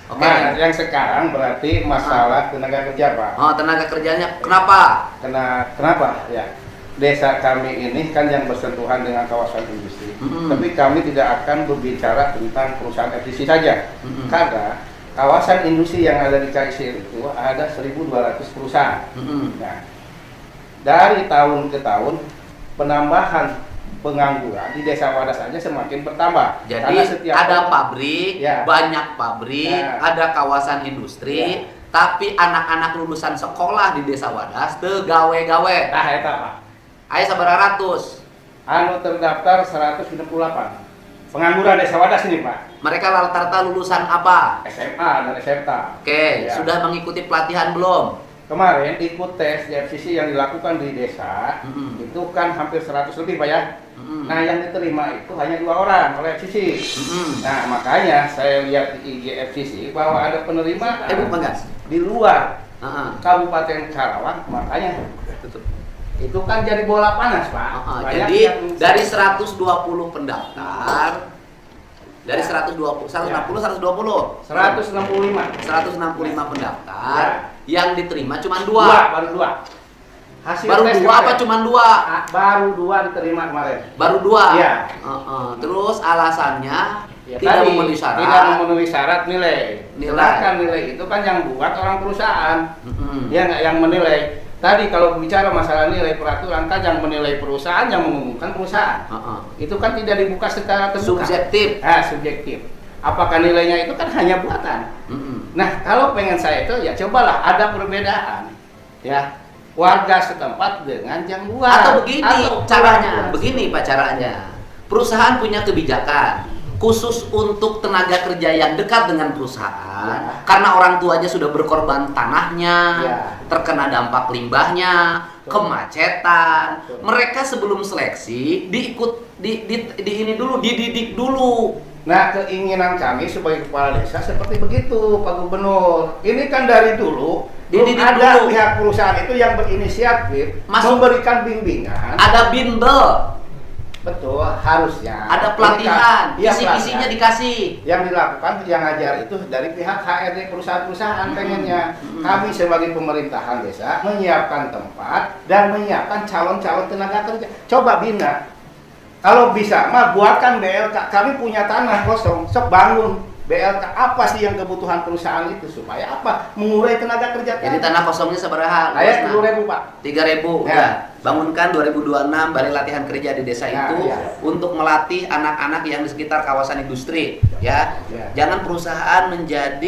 Oke. Nah, yang sekarang berarti masalah tenaga kerja, Pak. Oh, tenaga kerjanya kenapa? Kenapa? Ya, desa kami ini kan yang bersentuhan dengan kawasan industri. Mm-mm. Tapi kami tidak akan berbicara tentang perusahaan FCC saja. Mm-mm. Karena kawasan industri yang ada di KIC itu ada 1.200 perusahaan. Mm-mm. Nah, dari tahun ke tahun penambahan pengangguran di desa Wadas saja semakin bertambah. Jadi Karena setiap ada pabrik, Ya. banyak pabrik, Ya. ada kawasan industri, Ya. tapi anak-anak lulusan sekolah di desa Wadas teu gawe-gawe. Nah, eta Pak. Aya sabaraha ratus. Anu terdaftar 168. Pengangguran desa Wadas ini, Pak. Mereka rata-rata lulusan apa? SMA dan SMK. Oke, Ya. sudah mengikuti pelatihan belum? Kemarin ikut tes di FCC yang dilakukan di desa, Mm-mm. itu kan hampir 100 lebih, Pak ya. Mm-mm. Nah, yang diterima itu hanya 2 orang oleh FCC. Mm-mm. Nah, makanya saya lihat di IG FCC bahwa ada penerimaan Bukan gas. di luar Heeh. Kabupaten Karawang, makanya Tutup. itu kan jadi bola panas, Pak. Banyak Jadi yang dari 120 pendaftar, dari 120, 160, 120, 165. 165 pendaftar, Ya. yang diterima cuma Dua, 2. baru 2. Hasil Baru tes 2 apa kemarin. cuma 2? Baru 2 diterima kemarin. Baru 2. Iya. Terus alasannya Ya, tidak tadi, memenuhi syarat. Tidak memenuhi syarat nilai. Nilai. Sedangkan nilai itu kan yang buat orang perusahaan. Mm-mm. Dia nggak yang menilai. Tadi kalau bicara masalah nilai peraturan kan yang menilai perusahaan, yang mengumumkan perusahaan. Itu kan tidak dibuka secara terbuka. Subjektif. Subjektif. Apakah nilainya itu kan hanya buatan? Mm-mm. Nah, kalau pengen saya itu ya cobalah ada perbedaan. Ya. Warga setempat dengan yang luar. Atau begini Atau caranya, luar. begini Pak caranya. Perusahaan punya kebijakan khusus untuk tenaga kerja yang dekat dengan perusahaan, Ya. karena orang tuanya sudah berkorban tanahnya, Ya. terkena dampak limbahnya, Betul. kemacetan. Betul. Mereka sebelum seleksi dididik dulu. Nah, keinginan kami sebagai kepala desa seperti begitu, Pak Gubernur. Ini kan dari dulu belum Dididik ada dulu. pihak perusahaan itu yang berinisiatif memberikan bimbingan. Ada bimbel, Betul, harusnya. ada pelatihan, Iya, isi-isinya pelatihan. dikasih. Yang dilakukan, yang ngajar itu dari pihak HRD perusahaan-perusahaan pengennya. Kami sebagai pemerintahan desa menyiapkan tempat dan menyiapkan calon-calon tenaga kerja. Coba bina. Kalau bisa, mah buatkan BLK. Kami punya tanah kosong, sok bangun BLK. Apa sih yang kebutuhan perusahaan itu supaya apa? Mengurai tenaga kerja. Jadi tanah kosongnya sabaraha? Saya 10.000, Pak. 3.000 Ya. udah. Bangunkan 2026 balai latihan kerja di desa Ya, itu ya. untuk melatih anak-anak yang di sekitar kawasan industri ya. Ya. Jangan perusahaan menjadi